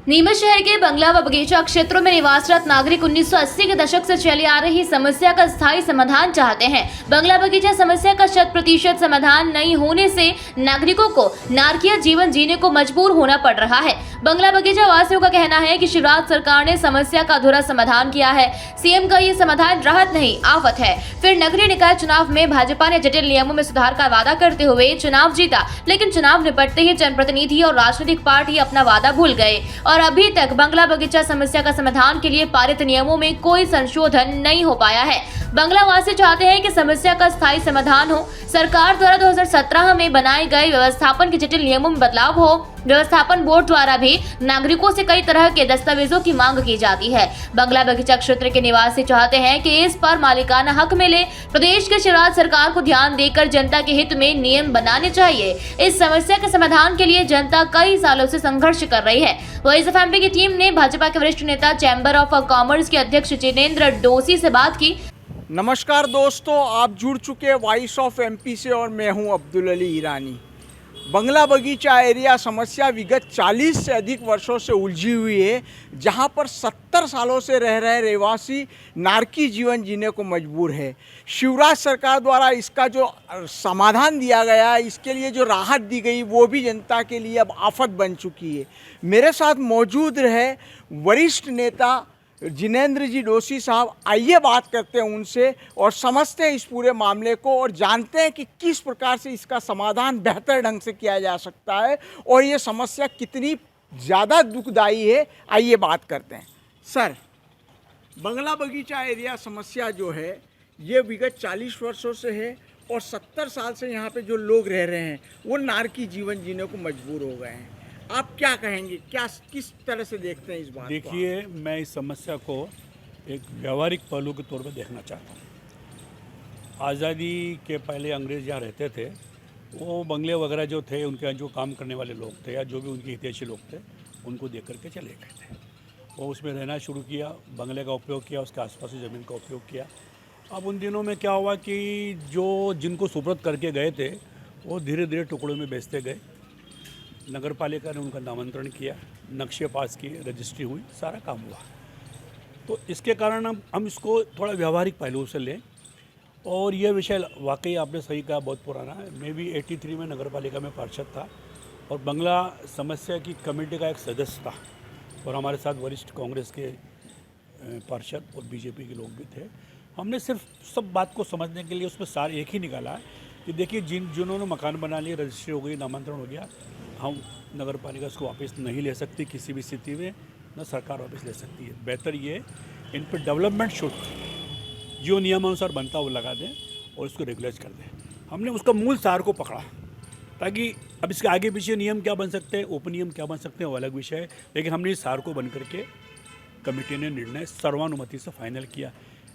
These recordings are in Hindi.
नीमच शहर के बंगला व बगीचा क्षेत्रों में निवासरत नागरिक 1980 के दशक से चली आ रही समस्या का स्थायी समाधान चाहते हैं। बंगला बगीचा समस्या का 100% समाधान नहीं होने से नागरिकों को नारकीय जीवन जीने को मजबूर होना पड़ रहा है। बंगला बगीचा वासियों का कहना है कि शिवराज सरकार ने समस्या का अधूरा समाधान किया है। सीएम का ये समाधान राहत नहीं आफत है। फिर नगरीय निकाय चुनाव में भाजपा ने जटिल नियमों में सुधार का वादा करते हुए चुनाव जीता, लेकिन चुनाव निपटते ही जनप्रतिनिधि और राजनीतिक पार्टी अपना वादा भूल गए और अभी तक बंगला बगीचा समस्या का समाधान के लिए पारित नियमों में कोई संशोधन नहीं हो पाया है। बंगला वासी चाहते हैं कि समस्या का स्थायी समाधान हो। सरकार द्वारा 2017 में बनाए गए व्यवस्थापन के जटिल नियमों में बदलाव हो। व्यवस्थापन बोर्ड द्वारा भी नागरिकों से कई तरह के दस्तावेजों की मांग की जाती है। बंगला बगीचा क्षेत्र के निवासी चाहते हैं कि इस पर मालिकाना हक मिले। प्रदेश के शिवराज सरकार को ध्यान देकर जनता के हित में नियम बनाने चाहिए। इस समस्या के समाधान के लिए जनता कई सालों से संघर्ष कर रही है। वॉइस ऑफ एमपी की टीम ने भाजपा के वरिष्ठ नेता चैम्बर ऑफ कॉमर्स के अध्यक्ष जिनेंद्र डोसी से बात की। नमस्कार दोस्तों, आप जुड़ चुके वॉइस ऑफ एमपी से और मैं हूं अब्दुल अली ईरानी। बंगला बगीचा एरिया समस्या विगत 40 से अधिक वर्षों से उलझी हुई है, जहां पर 70 सालों से रह रहे रहवासी नारकी जीवन जीने को मजबूर है। शिवराज सरकार द्वारा इसका जो समाधान दिया गया, इसके लिए जो राहत दी गई, वो भी जनता के लिए अब आफत बन चुकी है। मेरे साथ मौजूद रहे वरिष्ठ नेता जिनेंद्र जी डोसी साहब। आइए बात करते हैं उनसे और समझते हैं इस पूरे मामले को और जानते हैं कि किस प्रकार से इसका समाधान बेहतर ढंग से किया जा सकता है और ये समस्या कितनी ज़्यादा दुखदाई है। आइए बात करते हैं। सर, बंगला बगीचा एरिया समस्या जो है ये विगत 40 वर्षों से है और 70 साल से यहाँ पे जो लोग रह रहे हैं वो नारकी जीवन जीने को मजबूर हो गए हैं। आप क्या कहेंगे, क्या किस तरह से देखते हैं इस बात को? देखिए, मैं इस समस्या को एक व्यावहारिक पहलू के तौर पर देखना चाहता हूँ। आज़ादी के पहले अंग्रेज यहाँ रहते थे, वो बंगले वगैरह जो थे, उनके यहाँ जो काम करने वाले लोग थे या जो भी उनके हितैषी लोग थे, उनको देख करके चले गए थे। वो उसमें रहना शुरू किया, बंगले का उपयोग किया, उसके आसपास की ज़मीन का उपयोग किया। अब उन दिनों में क्या हुआ कि जो जिनको सुपुर्द करके गए थे वो धीरे धीरे टुकड़ों में बेचते गए। नगर पालिका ने उनका नामांतरण किया, नक्शे पास किए, रजिस्ट्री हुई, सारा काम हुआ। तो इसके कारण हम इसको थोड़ा व्यावहारिक पहलू से लें। और यह विषय वाकई आपने सही कहा, बहुत पुराना है। मैं भी 83 में नगर पालिका में पार्षद था और बंगला समस्या की कमेटी का एक सदस्य था और हमारे साथ वरिष्ठ कांग्रेस के पार्षद और बीजेपी के लोग भी थे। हमने सिर्फ सब बात को समझने के लिए उसमें सार एक ही निकाला कि देखिए, जिन्होंने मकान बना लिए, रजिस्ट्री हो गई, नामांतरण हो गया, हम नगर पालिका इसको वापस नहीं ले सकती किसी भी स्थिति में, न सरकार वापस ले सकती है। बेहतर ये इन पर डेवलपमेंट शुड जो नियमानुसार बनता है वो लगा दें और इसको रेगुलाइज कर दें। हमने उसका मूल सार को पकड़ा, ताकि अब इसके आगे पीछे नियम क्या बन सकते हैं, उपनियम क्या बन सकते हैं, वो अलग विषय है। लेकिन हमने इस सार को बन करके कमेटी ने निर्णय सर्वानुमति से फाइनल किया।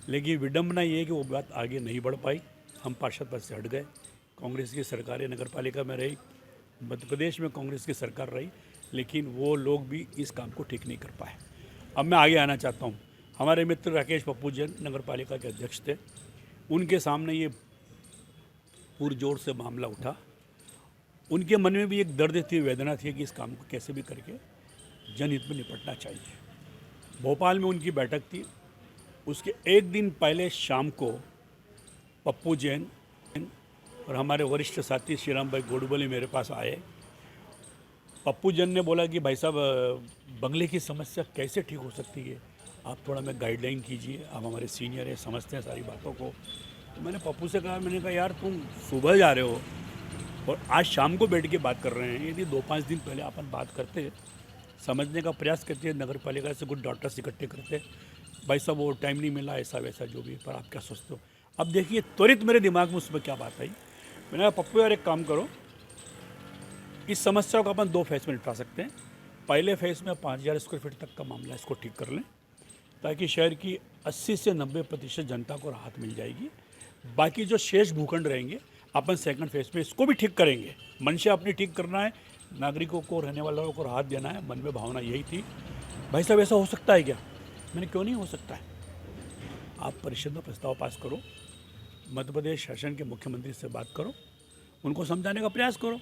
लेकिन विडम्बना ये है कि वो बात आगे नहीं बढ़ पाई। हम पार्षद पद से हट गए। कांग्रेस की सरकारें नगर पालिका में रही, मध्य प्रदेश में कांग्रेस की सरकार रही, लेकिन वो लोग भी इस काम को ठीक नहीं कर पाए। अब मैं आगे आना चाहता हूँ। हमारे मित्र राकेश पप्पू जैन नगर पालिका के अध्यक्ष थे, उनके सामने ये पुरजोर से मामला उठा। उनके मन में भी एक दर्द थी, वेदना थी कि इस काम को कैसे भी करके जनहित में निपटना चाहिए। भोपाल में उनकी बैठक थी। उसके एक दिन पहले शाम को पप्पू जैन और हमारे वरिष्ठ साथी श्रीराम भाई गोडबोले मेरे पास आए। पप्पू जैन ने बोला कि भाई साहब, बंगले की समस्या कैसे ठीक हो सकती है, आप थोड़ा हमें गाइडलाइन कीजिए, आप हमारे सीनियर हैं, समझते हैं सारी बातों को। तो मैंने पप्पू से कहा, मैंने कहा यार, तुम सुबह जा रहे हो और आज शाम को बैठ के बात कर रहे हैं। यदि 2-5 दिन पहले अपन बात करते, समझने का प्रयास करते, नगर पालिका से कुछ डॉक्टर्स इकट्ठे करते, भाई साहब वो टाइम नहीं मिला, ऐसा वैसा जो भी। पर आप क्या सोचते हो? अब देखिए, त्वरित मेरे दिमाग में उसमें क्या बात आई। मैंने कहा, पप्पू यार, एक काम करो, इस समस्या को अपन 2 फेज में निपटा सकते हैं। पहले फेज में 5000 स्क्वायर फीट तक का मामला, इसको ठीक कर लें, ताकि शहर की 80 से 90% जनता को राहत मिल जाएगी। बाकी जो शेष भूखंड रहेंगे, अपन सेकंड फेज में इसको भी ठीक करेंगे। मंशा अपनी ठीक करना है, नागरिकों को, रहने वालों को राहत देना है। मन में भावना यही थी। भाई साहब, ऐसा हो सकता है क्या? मैंने, क्यों नहीं हो सकता है। आप परिषद में प्रस्ताव पास करो, मध्य प्रदेश शासन के मुख्यमंत्री से बात करो, उनको समझाने का प्रयास करो।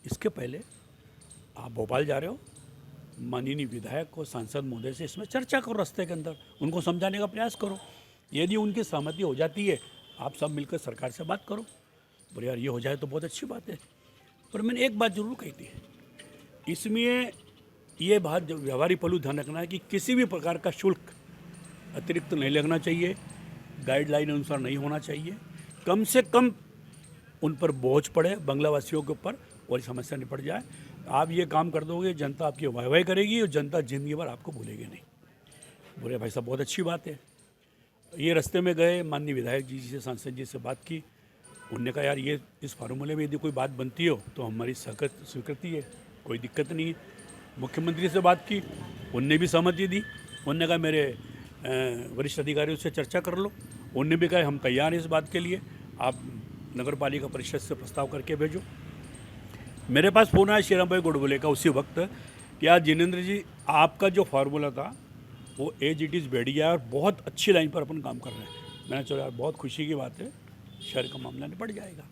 इसके पहले आप भोपाल जा रहे हो, माननीय विधायक को सांसद महोदय से इसमें चर्चा करो, रास्ते के अंदर उनको समझाने का प्रयास करो। यदि उनकी सहमति हो जाती है, आप सब मिलकर सरकार से बात करो, बोले यार ये हो जाए तो बहुत अच्छी बात है। पर मैंने एक बात जरूर कही थी, इसमें ये बात जो व्यवहारिक पहलू ध्यान रखना है कि किसी भी प्रकार का शुल्क अतिरिक्त नहीं लगना चाहिए, गाइडलाइन अनुसार नहीं होना चाहिए। कम से कम उन पर बोझ पड़े बांग्लावासियों के ऊपर और समस्या निपट जाए। आप ये काम कर दोगे, जनता आपकी वाह वाह करेगी और जनता जिंदगी भर आपको भूलेगी नहीं। बोले भाई साहब बहुत अच्छी बात है। ये रास्ते में गए, माननीय विधायक जी से, सांसद जी से बात की। उन्होंने कहा यार ये इस फार्मूले में यदि कोई बात बनती हो तो हमारी स्वीकृति है, कोई दिक्कत नहीं है। मुख्यमंत्री से बात की, उनने भी सहमति दी। उन्होंने कहा मेरे वरिष्ठ अधिकारियों से चर्चा कर लो। उन्होंने भी कहा हम तैयार हैं इस बात के लिए, आप नगर पालिका परिषद से प्रस्ताव करके भेजो। मेरे पास फ़ोन आया श्रीराम भाई गोडबोले का उसी वक्त कि यार जिनेंद्र जी आपका जो फार्मूला था वो एज इट इज़ बैठ गया और बहुत अच्छी लाइन पर अपन काम कर रहे हैं। मैंने चलो यार बहुत खुशी की बात है, शहर का मामला निपट जाएगा।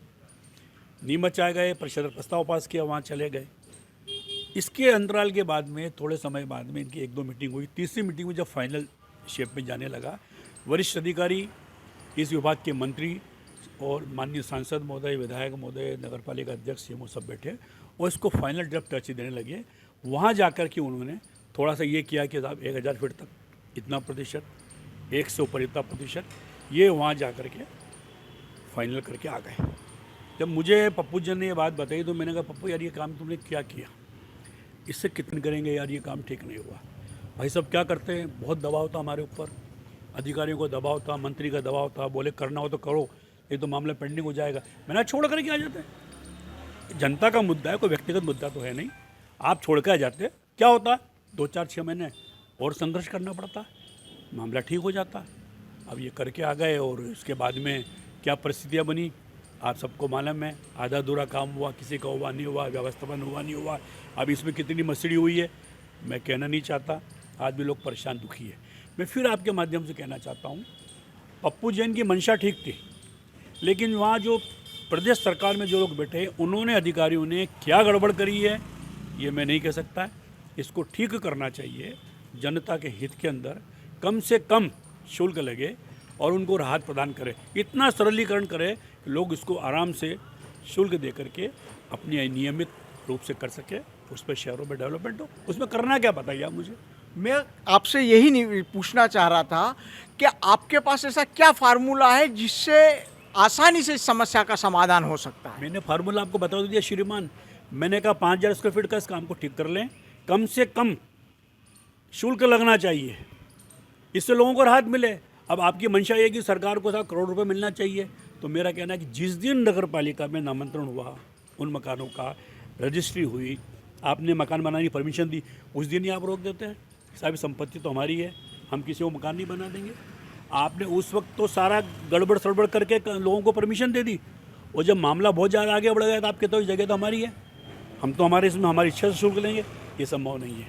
नीमच आ गए, परिषद प्रस्ताव पास किया, वहाँ चले गए। इसके अंतराल के बाद में थोड़े समय बाद में इनकी 1-2 मीटिंग हुई। तीसरी मीटिंग में जब फाइनल शेप में जाने लगा, वरिष्ठ अधिकारी, इस विभाग के मंत्री और माननीय सांसद महोदय, विधायक महोदय, नगर पालिका अध्यक्ष, ये वो सब बैठे और इसको फाइनल ड्राफ्ट टच देने लगे। वहाँ जाकर के उन्होंने थोड़ा सा ये किया कि साहब 1000 फीट तक इतना प्रतिशत, 1 से ऊपर इतना प्रतिशत, ये वहाँ जा कर के फाइनल करके आ गए। जब मुझे पप्पू जी ने ये बात बताई तो मैंने कहा पप्पू यार ये काम तुमने क्या किया, इससे कितने करेंगे यार, ये काम ठीक नहीं हुआ। भाई सब क्या करते हैं, बहुत दबाव था हमारे ऊपर, अधिकारियों को दबाव था, मंत्री का दबाव था, बोले करना हो तो करो, ये तो मामला पेंडिंग हो जाएगा। मैंने छोड़ कर के आ जाते हैं, जनता का मुद्दा है, कोई व्यक्तिगत मुद्दा तो है नहीं। आप छोड़ के आ जाते, क्या होता, 2-4-6 महीने और संघर्ष करना पड़ता, मामला ठीक हो जाता। अब ये करके आ गए और इसके बाद में क्या परिस्थितियाँ बनी आप सबको मालूम है। आधा अधूरा काम हुआ, किसी का हुआ नहीं हुआ, व्यवस्थापन हुआ नहीं हुआ। अब इसमें कितनी मसड़ी हुई है मैं कहना नहीं चाहता, आज भी लोग परेशान दुखी है। मैं फिर आपके माध्यम से कहना चाहता हूँ, पप्पू जैन की मंशा ठीक थी, लेकिन वहाँ जो प्रदेश सरकार में जो लोग बैठे हैं उन्होंने, अधिकारियों ने क्या गड़बड़ करी है ये मैं नहीं कह सकता। इसको ठीक करना चाहिए, जनता के हित के अंदर कम से कम शुल्क लगे और उनको राहत प्रदान करे, इतना सरलीकरण करे कि लोग इसको आराम से शुल्क दे करके अपनी नियमित रूप से कर सके, उस पर शहरों में डेवलपमेंट हो। उसमें करना क्या बताइए आप मुझे। मैं आपसे यही पूछना चाह रहा था कि आपके पास ऐसा क्या फार्मूला है जिससे आसानी से इस समस्या का समाधान हो सकता है। मैंने फार्मूला आपको बता दिया श्रीमान, मैंने कहा 5000 स्क्वायर फीट का इस काम को ठीक कर लें, कम से कम शुल्क लगना चाहिए, इससे लोगों को राहत मिले। अब आपकी मंशा ये कि सरकार को 7 करोड़ रुपए मिलना चाहिए, तो मेरा कहना है कि जिस दिन नगर पालिका में नामांतरण हुआ, उन मकानों का रजिस्ट्री हुई, आपने मकान बनाने की परमिशन दी, उस दिन ही आप रोक देते हैं। साहब संपत्ति तो हमारी है, हम किसी को मकान नहीं बना देंगे। आपने उस वक्त तो सारा गड़बड़ सड़बड़ करके लोगों को परमिशन दे दी, और जब मामला बहुत ज़्यादा आगे बढ़ गया तो आप कहते हो जगह तो हमारी है, हम तो हमारे इसमें हमारी इच्छा से शुल्क लेंगे। ये संभव नहीं है।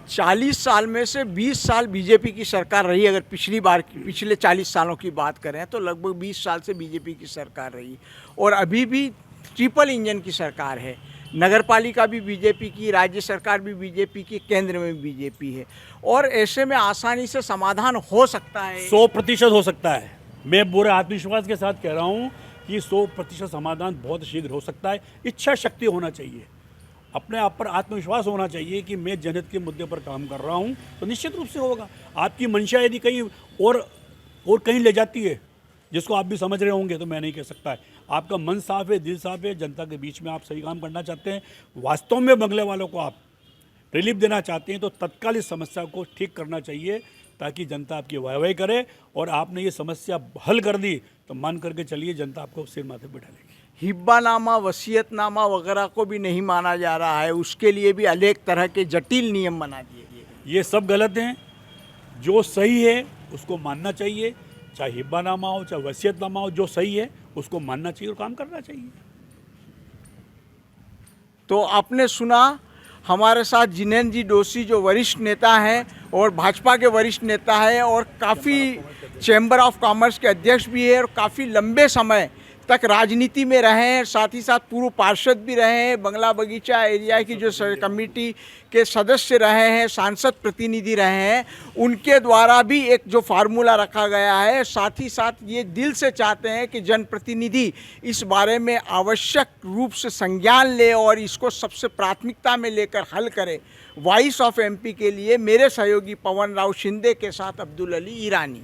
40 साल में से 20 साल बीजेपी की सरकार रही। अगर पिछले 40 सालों की बात करें तो लगभग 20 साल से बीजेपी की सरकार रही, और अभी भी ट्रिपल इंजन की सरकार है। नगर पालिका भी बीजेपी की, राज्य सरकार भी बीजेपी की, केंद्र में भी बीजेपी है, और ऐसे में आसानी से समाधान हो सकता है। 100% हो सकता है। मैं पूरे आत्मविश्वास के साथ कह रहा हूँ कि 100% समाधान बहुत शीघ्र हो सकता है। इच्छा शक्ति होना चाहिए, अपने आप पर आत्मविश्वास होना चाहिए कि मैं जनहित के मुद्दे पर काम कर रहा हूँ, तो निश्चित रूप से होगा। आपकी मंशा यदि कहीं और कहीं ले जाती है, जिसको आप भी समझ रहे होंगे, तो मैं नहीं कह सकता है। आपका मन साफ है, दिल साफ है, जनता के बीच में आप सही काम करना चाहते हैं, वास्तव में बंगले वालों को आप रिलीफ देना चाहते हैं, तो तत्काल इस समस्या को ठीक करना चाहिए, ताकि जनता आपकी वाहवाही करे। और आपने ये समस्या हल कर दी तो मान करके चलिए, जनता आपको सिर माथे बिठा लेगी। हिब्बानामा, वसीयतनामा वगैरह को भी नहीं माना जा रहा है, उसके लिए भी अनेक तरह के जटिल नियम बना दिए गए। ये सब गलत हैं। जो सही है उसको मानना चाहिए, चाहे हिब्बानामा हो चाहे वसीयतनामा हो, जो सही है उसको मानना चाहिए और काम करना चाहिए। तो आपने सुना, हमारे साथ जिनेंद्र जी दोषी जो वरिष्ठ नेता हैं और भाजपा के वरिष्ठ नेता है, और काफ़ी चैम्बर ऑफ कॉमर्स के अध्यक्ष भी है, और काफ़ी लंबे समय तक राजनीति में रहे हैं, साथ ही साथ पूर्व पार्षद भी रहे हैं, बंगला बगीचा एरिया की जो कमेटी के सदस्य रहे हैं, सांसद प्रतिनिधि रहे हैं, उनके द्वारा भी एक जो फार्मूला रखा गया है। साथ ही साथ ये दिल से चाहते हैं कि जनप्रतिनिधि इस बारे में आवश्यक रूप से संज्ञान ले और इसको सबसे प्राथमिकता में लेकर हल करे। वॉइस ऑफ एमपी के लिए मेरे सहयोगी पवन राव शिंदे के साथ अब्दुल अली ईरानी।